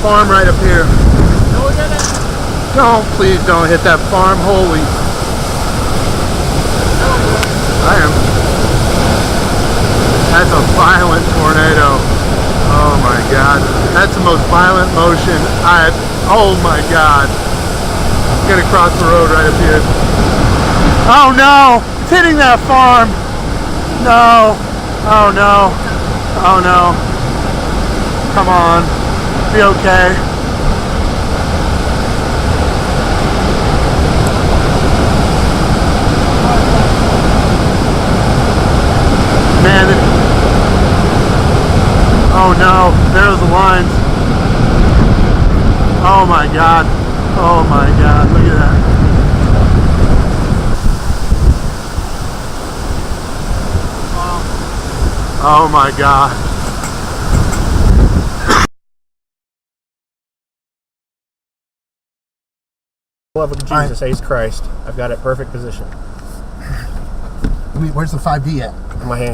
farm right up here. No, we're gonna. Don't, please don't hit that farm. Holy. I am. That's a violent tornado. Oh my God. That's the most violent motion oh my God. I'm gonna cross the road right up here. Oh no! It's hitting that farm! No! Oh no! Oh no! Come on. Be okay. Man, oh no, there's the lines. Oh my God. Oh my God, look at that. Oh my God. Love of Jesus, Ace Christ. I've got it perfect position. Where's the 5D at? In my hand.